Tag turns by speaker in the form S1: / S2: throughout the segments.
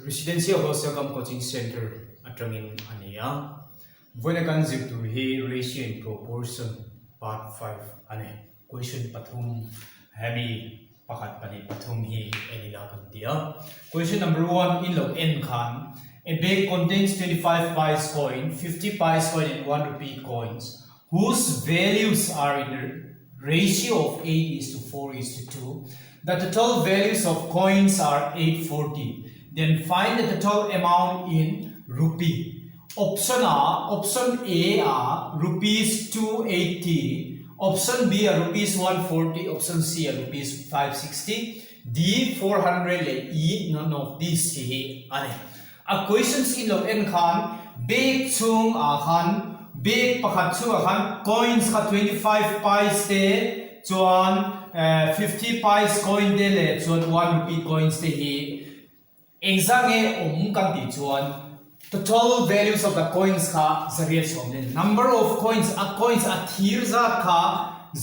S1: Residential Hostel Cum Coaching Center atangin ania. Voina kan zip to he ratio in proportion part 5 ane. Question pathum heavy pakat pani pathum hi enila kan dia. Question number 1 in log n khan. A bag contains 25 pice coin, 50 pice coin and 1 rupee coins whose values are in the ratio of 8:4:2. The total values of coins are 840. Then find the total amount in rupee. Option A are rupees 280. Option B are rupees 140. Option C are rupees 560. D 400. E none of these. A questions in log n khan big chung a khan big pakhat chung a khan coins ka 25 pice te chuan 50 pice coin de le chuan 1 rupee coins te hi exactly kan ti chuan total values of the coins kha zariat chom le number of coins a thir za kha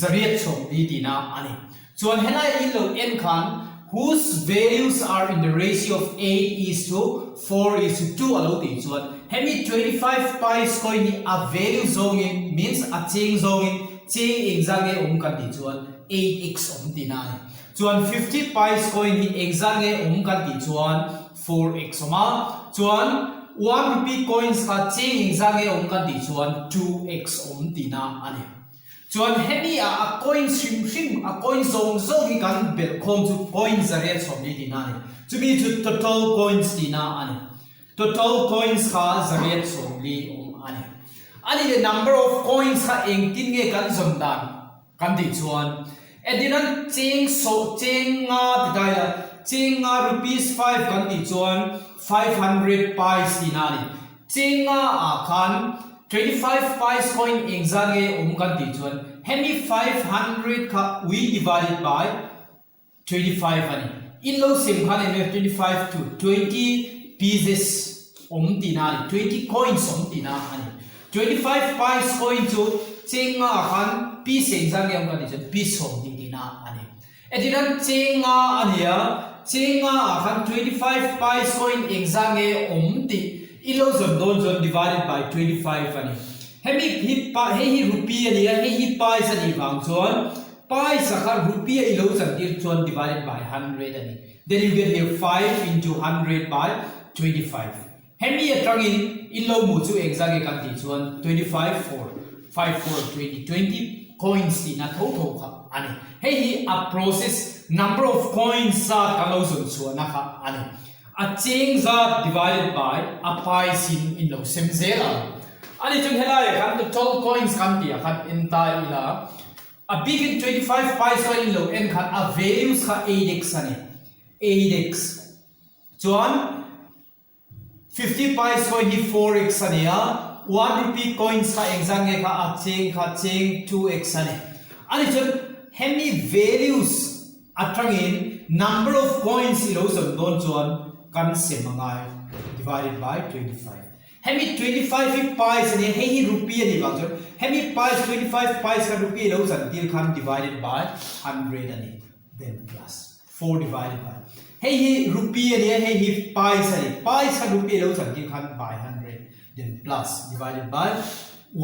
S1: zariat chom di dina ani chuan helai in log n khan whose values are in the ratio of 8:4:2 alo ti chuan hemi 25 pice coin ni a value zong in means a cheng zong in cheng exactly kan ti chuan 8x tina chuan 50 pice coin ni exactly kan ti chuan 4x ma chuan 1 rupee coins ka cheng exactly kan ti chuan 2x tina ani chuan hemi a coin shim a coin zong hi kan bel khom chu coins zare chom ni tina ni chumi chu total coins tina ani total coins ka zare chom li ani the number of coins ka engtin nge kan zom dan kan ti chuan edinan cheng rupees 5 kan ti chuan 500 pice tina ni cheng a khan 25 pice coin exactly kan ti chuan hemi 500 ka we divided by 25 ani in lo sim khan 25 to 20 pieces tina ni 20 coins tina ani 25 pice coin chu chenga khan piece exactly kan ti chuan piece tina ani edinan chenga ania chenga khan 25 pice coin exactly ti ilo zon divided by 25 ani hemi hi rupee ani hi pice ani wang chuan pice kha rupee ilo chantir chuan divided by 100 ani then you get here 5 into 100 by 25 hemi atangin ilo mu chu exactly kan ti chuan 25 4 5 4 20 coins tina tho kha ani hi a process number of coins sa kalo zon chuan kha ani a cheng za divided by a pice in lo semzela ani chung helai kan the total coins kan ti khan entire ila a big in 25 pice coin in lo n khan a values kha 8x ani 8x chuan 50 pice coin hi 4x ani 1 rupee coins kha exactly kha a cheng 2x ani ani chung hemi values atangin number of coins ilo zon don chuan kan semangai divided by 25 hemi 25 hi pice ani hi rupee ani bang chuan hemi pice 25 pice ka rupee lo zan til khan divided by 100 ani then plus 4 divided by hi rupee ani hi pice ka rupee lo zan til khan by 100 then plus divided by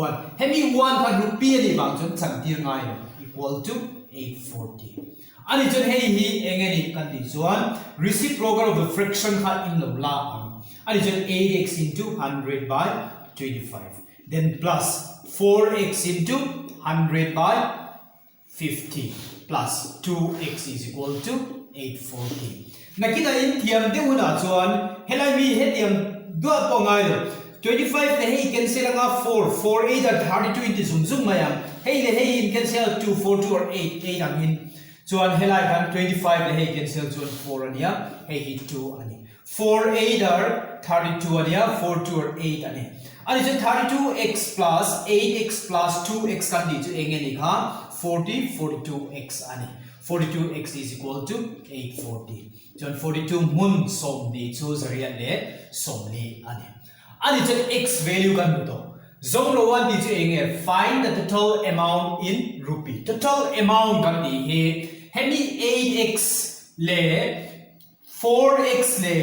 S1: 1 hemi 1 ka rupee ani bang chuan chan til ngai equal to 840 ani chen hi engeni kan ti chuan reciprocal of the fraction kha in lo la ani chen 8x into 100 by 25 then plus 4x into 100 by 50 plus 2x is equal to 840 nakita in thiam de una chuan helai mi he thiam do po ngai lo 25 le hey cancel anga 4 4 8 are 32 into zum mayam hey le hey in cancel 2 4 2 or 8 8 ang in chuan helai kan 25 le hey cancel chuan 4 ania hey 2 ani 4 8 are 32 ania 4 2 or 8 ani ani chuan 32x plus 8x plus 2x kan di chu engeni kha 42x ani 42x is equal to 840 chuan 42 mun som di chu zariat le som li ani ani chuan x value kan to zong lo wan di chu enge find the total amount in rupee total amount kan di he hemi 8x le 4x le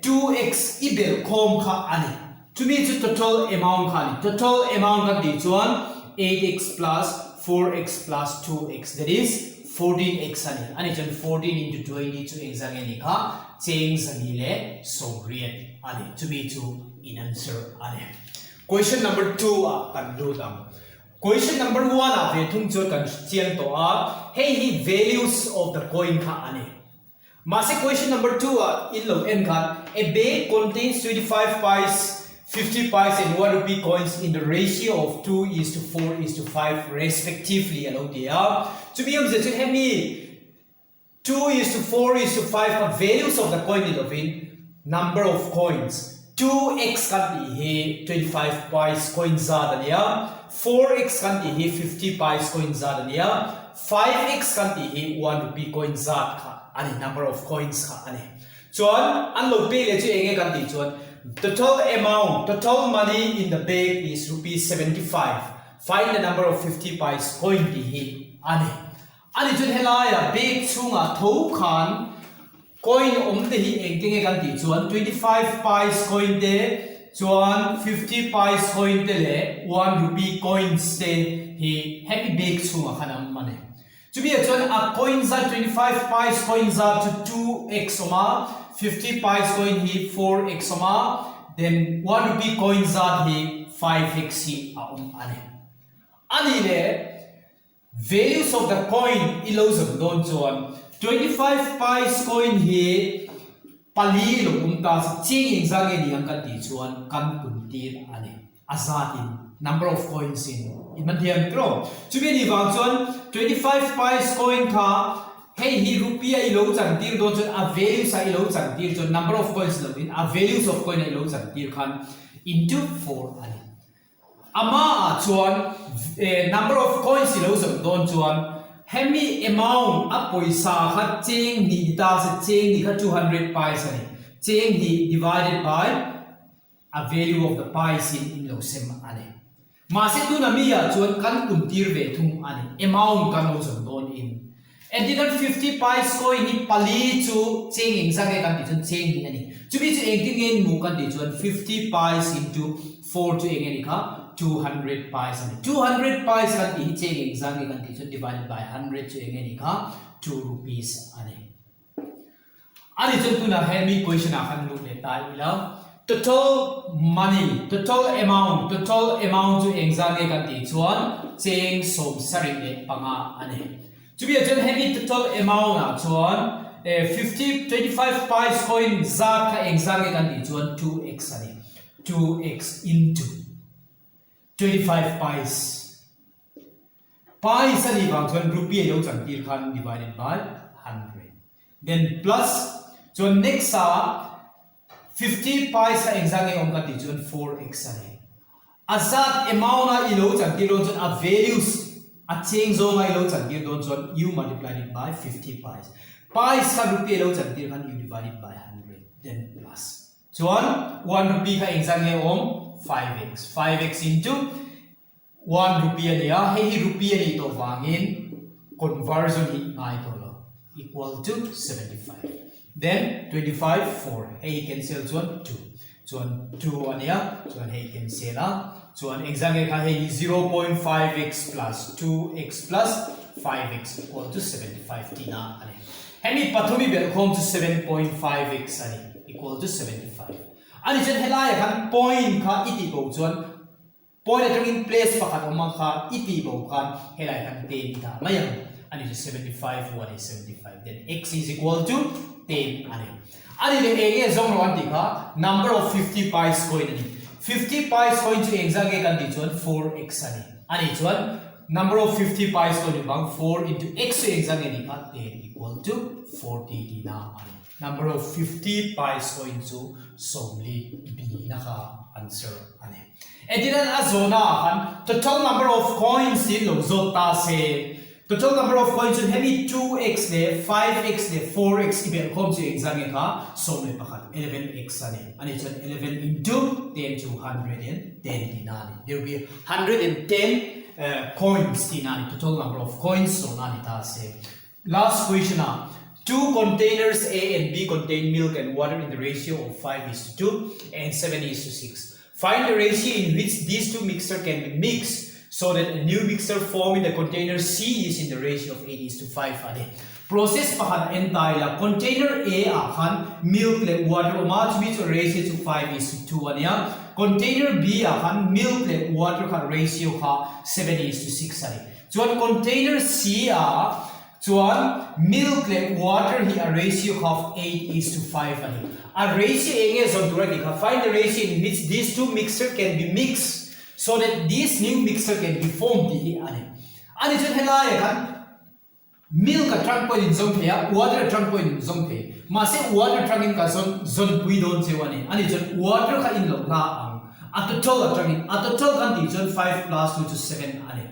S1: 2x ibel khom kha ani chumi chu total amount kha ni total amount kan ti chuan 8x plus 4x plus 2x that is 14x ani chun 14 into 20 chu exam ani kha change ani le so real ani chumi chu in answer ani question number 2 kan do dam question number 1 ve thung chu kan chiang to hey he values of the coin kha ani Masi question number 2 in lo n khan a bag contains 25 pies 50 pies and 1 rupee coins in the ratio of 2:4:5 respectively along there to be able to have me 2:4:5 values of the coin in the number of coins 2x kan hi 25 pies coin za da ya 4x kan hi 50 pies coin za da ya 5x kan hi 1 rupee coin za kha ani number of coins kha ani chuan an lo pe le chu enge kan ti chuan total amount total money in the bag is rupees 75 find the number of 50 pies coin ti hi ani chun helaya bag chunga tho khan coin te hi engenge kan ti chuan 25 pies coin te chuan 50 pies coin te le 1 rupee coins te hi happy bag chunga khanam mane to be a coin za 25 pies coin za to 2x oma 50 pies coin hi 4x oma then 1 rupee coin za hi 5x hi ani le values of the coin ilozam don chuan 25 pies coin hi pali lo ta ching exam ni ang kan ti chuan kan puntir ani azatin number of coins in Madhyam Tro. To be the Vangchon, 25 pies coin ka, hey, he rupee ilo chang tir don chon a values a ilo chang tir chon number of coins lo in a values of coin ilo chang tir khan into 4 ani. Ama chuan number of coins ilo chang don chuan hemi amount a poisa kha cheng ni ta sa cheng ni kha 200 pies ani. Cheng ni divided by a value of the pies in lo sem ani. Masi tu namiya chuan kan kuntir ve thum ani amount kan lo chon don in and then 50 pies coin ni pali chu cheng engza ke kan ti chun cheng ni ani chu bi chu engting in mu kan ti chuan 50 pies into 4 chu eng ani kha 200 pies ani 200 pies kan ti cheng engza ke kan ti chun divided by 100 chu eng ani kha 2 rupees ani chun tu na hemi question a khan lu le ta ila total money total amount to exam kan ti chuan cheng som saring le panga ani to be a gen heavy total amount a chuan 25 pies coin za ka exam kan ti chuan 2x ani 2x into 25 pies pies ani bang chuan rupee lo chang tir khan divided by 100 then plus chuan next 50 pies ka exam om ka ti chuan 4x ani azat amount a ilo chang ti don chuan a values a cheng zo ngai lo chang ti don chuan you multiplied it by 50 pies pies ka rupee lo chang ti khan you divided by 100 then plus chuan 1 rupee ka exam om 5x into 1 rupee ani a hei rupee ani to wangin conversion hi ngai to lo equal to 75 then 25 4 hey cancel chuan 2 chuan 2 ania chuan hey cancel chuan exam ka hey 0.5x plus 2x plus 5x equal to 75 tina ani hemi pathumi bel khom to 7.5x ani equal to 75 ani chen helai khan point kha iti bo chuan point at in place pakhat oma kha iti bo khan helai khan 10 ta mayam ani 75 1 is 75 then x is equal to 10 ani le area zong ron ti kha number of 50 pies coin ani 50 pies coin chu exam ke kan ti chuan 4x ani chuan number of 50 pies coin bang 4 into x chu exam ani kha 10 equal to 40 dina ani number of 50 pies coin chu somli b na kha answer ani edidan azona khan total number of coins in lo zota se total number of coins in heavy 2x ne 5x ne 4x ibel khom chu exam ka som le pakhat 11x ani chan 11 into 10 to 110 dinari there will be 110 coins dinari total number of coins so nani ta se last question Two containers A and B contain milk and water in the ratio of 5:2 and 7:6. Find the ratio in which these two mixtures can be mixed so that a new mixture formed in the container C is in the ratio of 8:5. Process pahan entire la container A akan milk le water oma to a ratio to 5:2 ania. Container B akan milk le water ka ratio ka 7:6 ani. So container C chuan milk le water hi a ratio of 8:5 ani. A ratio enge zon directly ka find the ratio in which these two mixture can be mixed so that this new mixture can be formed di ani. Ani chun helai kan milk a trunk point in zone thea water a trunk point in zone the. Ma se water trunk in ka zone pui don che wani. Ani chun water ka in lo na ang atotol a trunk in atotol kan di chun 5 plus 2 to 7 ani.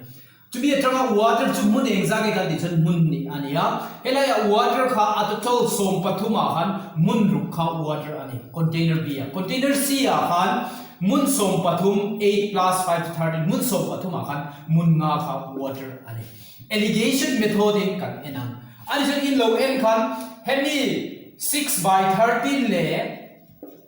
S1: To be a trunk water to mun exactly kan di chun mun ni ani ya. Helai water ka atotol som pathuma kan mun ruk ka water ani. Container B ya. Container C ya kan mun som pathum 8 plus 5 to 13 mun som pathum akan mun nga ka water ani. Alligation method in kan enang. Ani so in low end kan hemi 6/13 le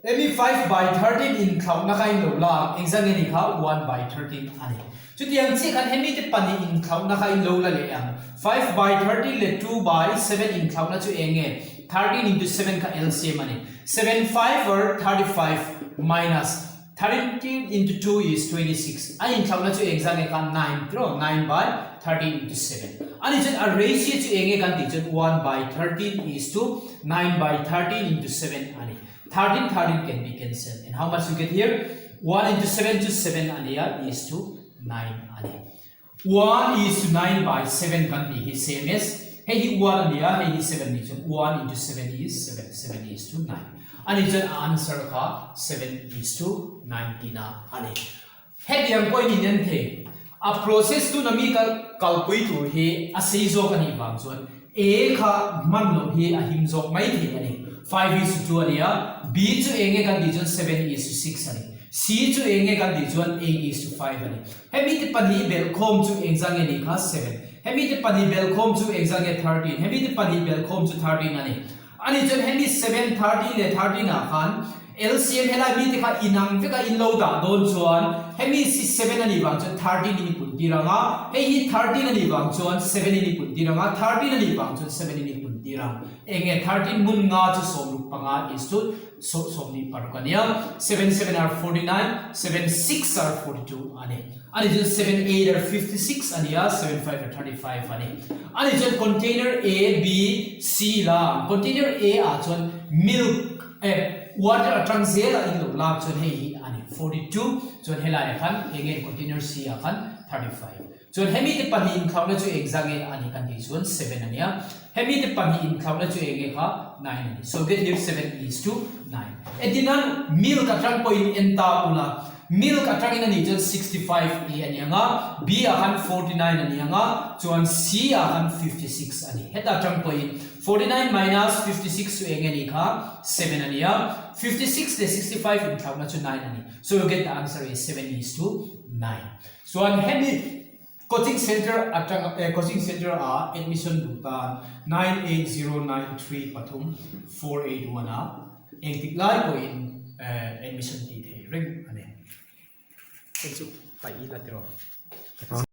S1: hemi 5/13 in khau na kain lo la exactly ni kha 1/13 ani. So tiang si kan hemi te pani in khau na kain lo la le ang 5/13 le 2/7 in khau na chu enge 13 into 7 ka LCM ani. 7 5 or 35 minus 13 into 2 is 26. I in count to exactly 9 throw 9/13 into 7. And it's a ratio to enge kan teacher 1/13 is to 9/13 into 7 ani. 13 can be cancelled. And how much you get here? 1 into 7 to 7 ani is to 9 ani. 1 is to 9/7 can be his same as hey 1 ani hey 7 is 1 into 7 is 7. 7 is to 9. And it's an answer ka 7:90 na ani. Head yang point in the a process to nami ka calculate to he a seizo kani bang chuan a kha manlo he a himjok mai the ani 5:2 ani ya. B chu enge kan di chuan 7:6 ani. C chu enge kan di chuan 8:5 ani. Hemi te pani bel khom chu exam ani kha 7. Hemi te pani bel khom chu exam 13. Hemi te pani bel khom chu 13 ani. Ani chun hemi 7 13 le 13 a khan LCM hela mi te kha inang te ka in lo da don chuan hemi 7 ani bang chuan 13 ni put diranga hei 13 ani bang chuan 7 ni put diranga 13 ani bang chuan 7 ni put dirang enge 13 mun nga chu som ru panga is to som ni parkania 7 7 are 49 7 6 are 42 ani ani chun 7 8 are 56 ani ya 7 5 are 35 ani ani chun container A B C la container A a chun milk water atang zela in lo la chun hei ani 42 chun hela khan enge container C a khan 35 chun hemi te pani in khawna chu exam e ani kan ti chun 7 ani ya hemi te pani in khawna chu enge kha 9 ani so get here 7:9 edinan milk atang point enta ula milk atang in ani chun 65 e ani anga B a khan 49 ani anga chun C a khan 56 ani heta atang point 49 minus 56 to enge ni kha 7 ani ya 56 le 65 in khawna chu 9 ani so you get the answer is 7:9 so on hemi coaching center coaching center admission bhutan 98093 pathum 481 engtik lai ko in admission ti the ring ane thank you pai la tiro